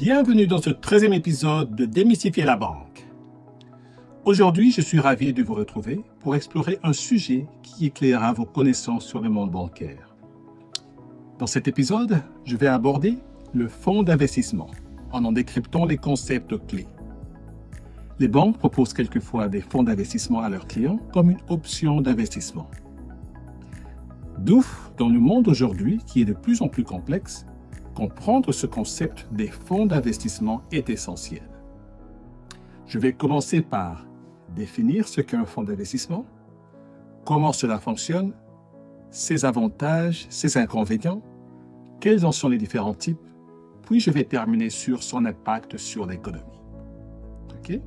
Bienvenue dans ce 13e épisode de Démystifier la banque. Aujourd'hui, je suis ravi de vous retrouver pour explorer un sujet qui éclairera vos connaissances sur le monde bancaire. Dans cet épisode, je vais aborder le fonds d'investissement en décryptant les concepts clés. Les banques proposent quelquefois des fonds d'investissement à leurs clients comme une option d'investissement. D'où, dans le monde aujourd'hui qui est de plus en plus complexe, comprendre ce concept des fonds d'investissement est essentiel. Je vais commencer par définir ce qu'est un fonds d'investissement, comment cela fonctionne, ses avantages, ses inconvénients, quels en sont les différents types, puis je vais terminer sur son impact sur l'économie. OK?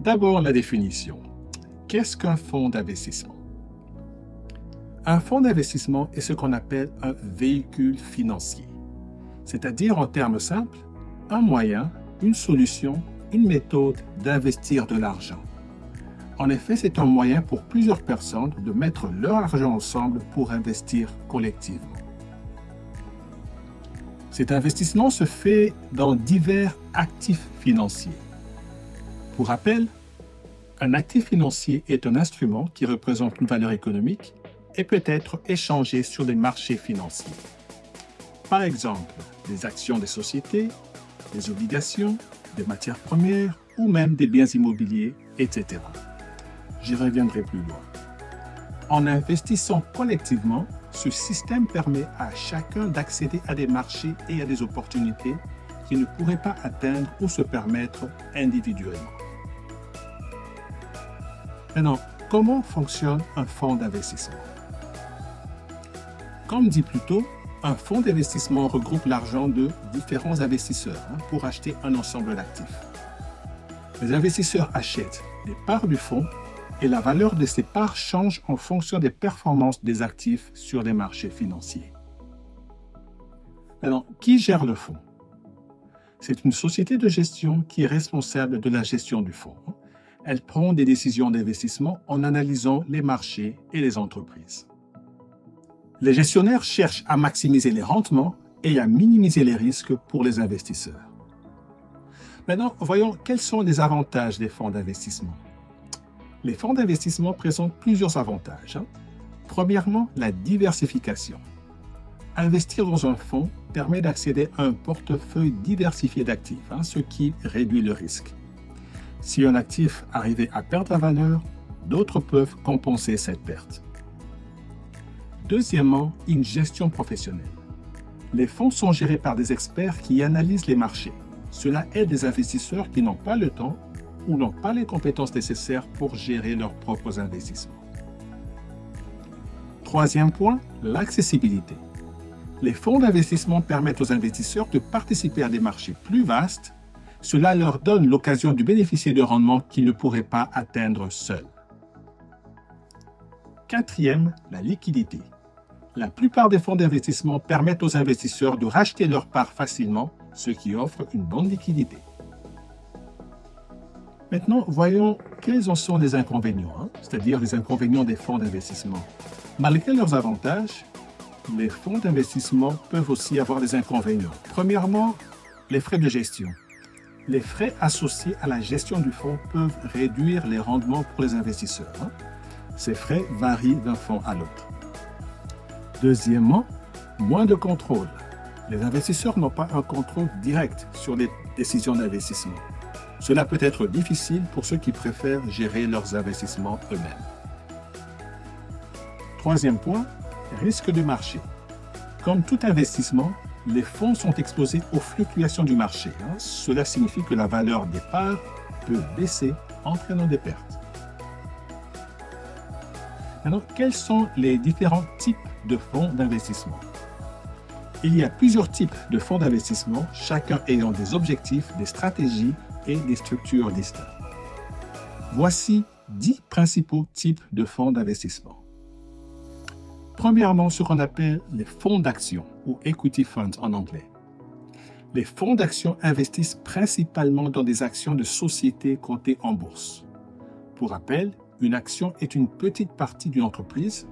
D'abord, la définition. Qu'est-ce qu'un fonds d'investissement? Un fonds d'investissement est ce qu'on appelle un véhicule financier. C'est-à-dire, en termes simples, un moyen, une solution, une méthode d'investir de l'argent. En effet, c'est un moyen pour plusieurs personnes de mettre leur argent ensemble pour investir collectivement. Cet investissement se fait dans divers actifs financiers. Pour rappel, un actif financier est un instrument qui représente une valeur économique et peut être échangé sur les marchés financiers. Par exemple, des actions des sociétés, des obligations, des matières premières ou même des biens immobiliers, etc. J'y reviendrai plus loin. En investissant collectivement, ce système permet à chacun d'accéder à des marchés et à des opportunités qu'il ne pourrait pas atteindre ou se permettre individuellement. Maintenant, comment fonctionne un fonds d'investissement? Comme dit plus tôt, un fonds d'investissement regroupe l'argent de différents investisseurs pour acheter un ensemble d'actifs. Les investisseurs achètent des parts du fonds et la valeur de ces parts change en fonction des performances des actifs sur les marchés financiers. Maintenant, qui gère le fonds? C'est une société de gestion qui est responsable de la gestion du fonds. Elle prend des décisions d'investissement en analysant les marchés et les entreprises. Les gestionnaires cherchent à maximiser les rendements et à minimiser les risques pour les investisseurs. Maintenant, voyons quels sont les avantages des fonds d'investissement. Les fonds d'investissement présentent plusieurs avantages. Premièrement, la diversification. Investir dans un fonds permet d'accéder à un portefeuille diversifié d'actifs, ce qui réduit le risque. Si un actif arrivait à perdre la valeur, d'autres peuvent compenser cette perte. Deuxièmement, une gestion professionnelle. Les fonds sont gérés par des experts qui analysent les marchés. Cela aide les investisseurs qui n'ont pas le temps ou n'ont pas les compétences nécessaires pour gérer leurs propres investissements. Troisième point, l'accessibilité. Les fonds d'investissement permettent aux investisseurs de participer à des marchés plus vastes. Cela leur donne l'occasion de bénéficier de rendements qu'ils ne pourraient pas atteindre seuls. Quatrième, la liquidité. La plupart des fonds d'investissement permettent aux investisseurs de racheter leurs parts facilement, ce qui offre une bonne liquidité. Maintenant, voyons quels en sont les inconvénients, c'est-à-dire les inconvénients des fonds d'investissement. Malgré leurs avantages, les fonds d'investissement peuvent aussi avoir des inconvénients. Premièrement, les frais de gestion. Les frais associés à la gestion du fonds peuvent réduire les rendements pour les investisseurs. Ces frais varient d'un fonds à l'autre. Deuxièmement, moins de contrôle. Les investisseurs n'ont pas un contrôle direct sur les décisions d'investissement. Cela peut être difficile pour ceux qui préfèrent gérer leurs investissements eux-mêmes. Troisième point, risque de marché. Comme tout investissement, les fonds sont exposés aux fluctuations du marché. Cela signifie que la valeur des parts peut baisser, entraînant des pertes. Maintenant, quels sont les différents types de fonds d'investissement? Il y a plusieurs types de fonds d'investissement, chacun ayant des objectifs, des stratégies et des structures distinctes. Voici 10 principaux types de fonds d'investissement. Premièrement, ce qu'on appelle les fonds d'action ou equity funds en anglais. Les fonds d'action investissent principalement dans des actions de sociétés cotées en bourse. Pour rappel, une action est une petite partie d'une entreprise.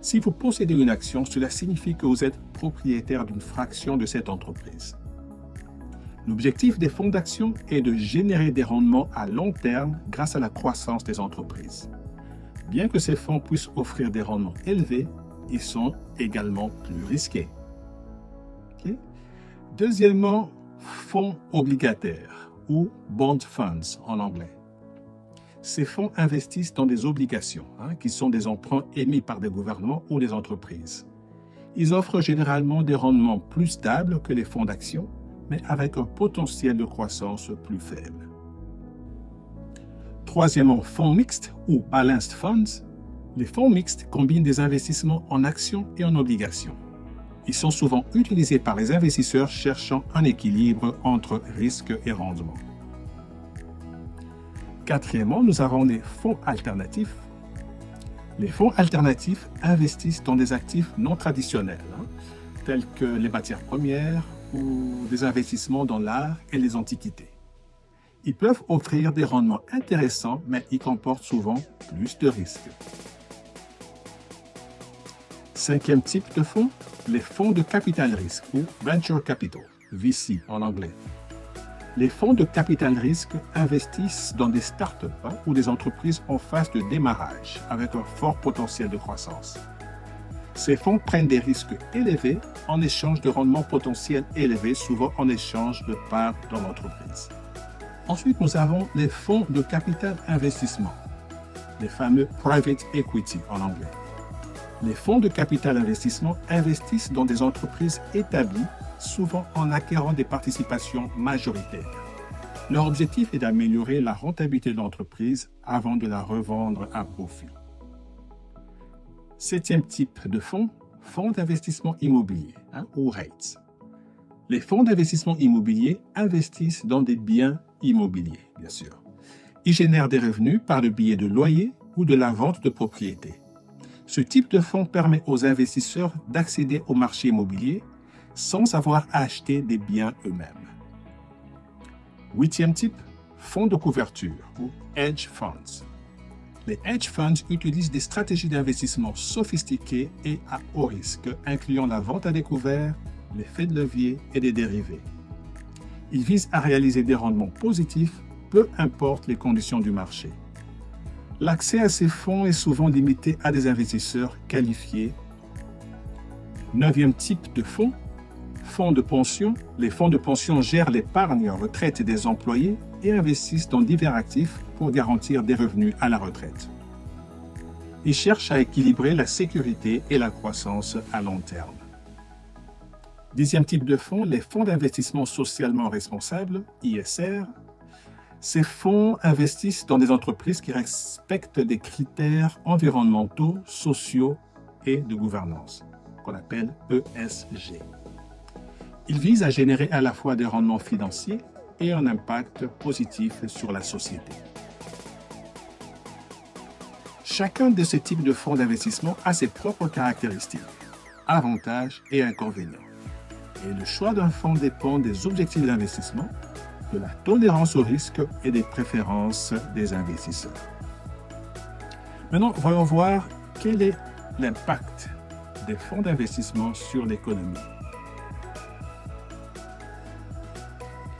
Si vous possédez une action, cela signifie que vous êtes propriétaire d'une fraction de cette entreprise. L'objectif des fonds d'action est de générer des rendements à long terme grâce à la croissance des entreprises. Bien que ces fonds puissent offrir des rendements élevés, ils sont également plus risqués. Okay? Deuxièmement, fonds obligataires ou bond funds en anglais. Ces fonds investissent dans des obligations, qui sont des emprunts émis par des gouvernements ou des entreprises. Ils offrent généralement des rendements plus stables que les fonds d'action, mais avec un potentiel de croissance plus faible. Troisièmement, fonds mixtes ou balanced funds. Les fonds mixtes combinent des investissements en actions et en obligations. Ils sont souvent utilisés par les investisseurs cherchant un équilibre entre risque et rendement. Quatrièmement, nous avons les fonds alternatifs. Les fonds alternatifs investissent dans des actifs non traditionnels, tels que les matières premières ou des investissements dans l'art et les antiquités. Ils peuvent offrir des rendements intéressants, mais ils comportent souvent plus de risques. Cinquième type de fonds, les fonds de capital risque ou Venture Capital, VC en anglais. Les fonds de capital risque investissent dans des startups ou des entreprises en phase de démarrage avec un fort potentiel de croissance. Ces fonds prennent des risques élevés en échange de rendements potentiels élevés, souvent en échange de parts dans l'entreprise. Ensuite, nous avons les fonds de capital investissement, les fameux private equity en anglais. Les fonds de capital investissement investissent dans des entreprises établies, souvent en acquérant des participations majoritaires. Leur objectif est d'améliorer la rentabilité de l'entreprise avant de la revendre à profit. Septième type de fonds, fonds d'investissement immobilier ou REITs. Les fonds d'investissement immobilier investissent dans des biens immobiliers, bien sûr. Ils génèrent des revenus par le biais de loyers ou de la vente de propriétés. Ce type de fonds permet aux investisseurs d'accéder au marché immobilier sans avoir à acheter des biens eux-mêmes. Huitième type, fonds de couverture ou hedge funds. Les hedge funds utilisent des stratégies d'investissement sophistiquées et à haut risque, incluant la vente à découvert, l'effet de levier et des dérivés. Ils visent à réaliser des rendements positifs, peu importe les conditions du marché. L'accès à ces fonds est souvent limité à des investisseurs qualifiés. Neuvième type de fonds, fonds de pension. Les fonds de pension gèrent l'épargne retraite des employés et investissent dans divers actifs pour garantir des revenus à la retraite. Ils cherchent à équilibrer la sécurité et la croissance à long terme. Dixième type de fonds, les fonds d'investissement socialement responsables, ISR. Ces fonds investissent dans des entreprises qui respectent des critères environnementaux, sociaux et de gouvernance, qu'on appelle ESG. Ils visent à générer à la fois des rendements financiers et un impact positif sur la société. Chacun de ces types de fonds d'investissement a ses propres caractéristiques, avantages et inconvénients. Et le choix d'un fonds dépend des objectifs d'investissement, de la tolérance au risque et des préférences des investisseurs. Maintenant, voyons voir quel est l'impact des fonds d'investissement sur l'économie.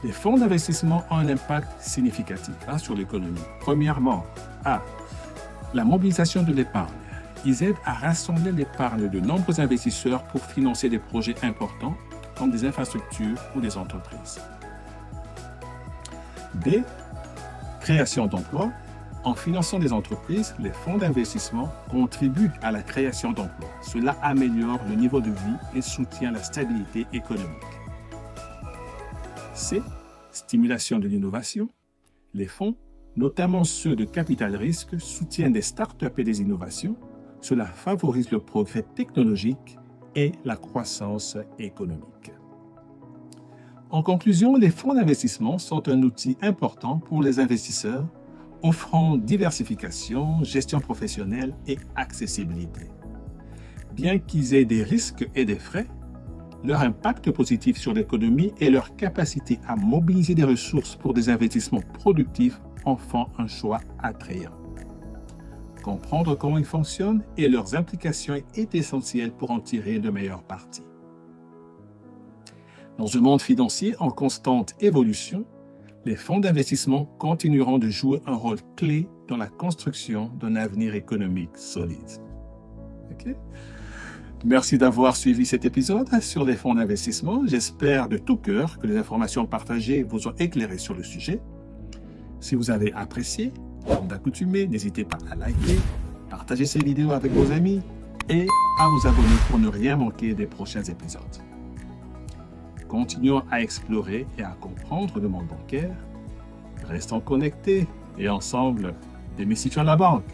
Les fonds d'investissement ont un impact significatif sur l'économie. Premièrement, la mobilisation de l'épargne. Ils aident à rassembler l'épargne de nombreux investisseurs pour financer des projets importants comme des infrastructures ou des entreprises. B. Création d'emplois. En finançant des entreprises, les fonds d'investissement contribuent à la création d'emplois. Cela améliore le niveau de vie et soutient la stabilité économique. C. Stimulation de l'innovation. Les fonds, notamment ceux de capital risque, soutiennent des startups et des innovations. Cela favorise le progrès technologique et la croissance économique. En conclusion, les fonds d'investissement sont un outil important pour les investisseurs, offrant diversification, gestion professionnelle et accessibilité. Bien qu'ils aient des risques et des frais, leur impact positif sur l'économie et leur capacité à mobiliser des ressources pour des investissements productifs en font un choix attrayant. Comprendre comment ils fonctionnent et leurs implications est essentiel pour en tirer le meilleur parti. Dans un monde financier en constante évolution, les fonds d'investissement continueront de jouer un rôle clé dans la construction d'un avenir économique solide. OK? Merci d'avoir suivi cet épisode sur les fonds d'investissement. J'espère de tout cœur que les informations partagées vous ont éclairé sur le sujet. Si vous avez apprécié, comme d'accoutumé, n'hésitez pas à liker, partager ces vidéos avec vos amis et à vous abonner pour ne rien manquer des prochains épisodes. Continuons à explorer et à comprendre le monde bancaire. Restons connectés et ensemble, démystifions la banque.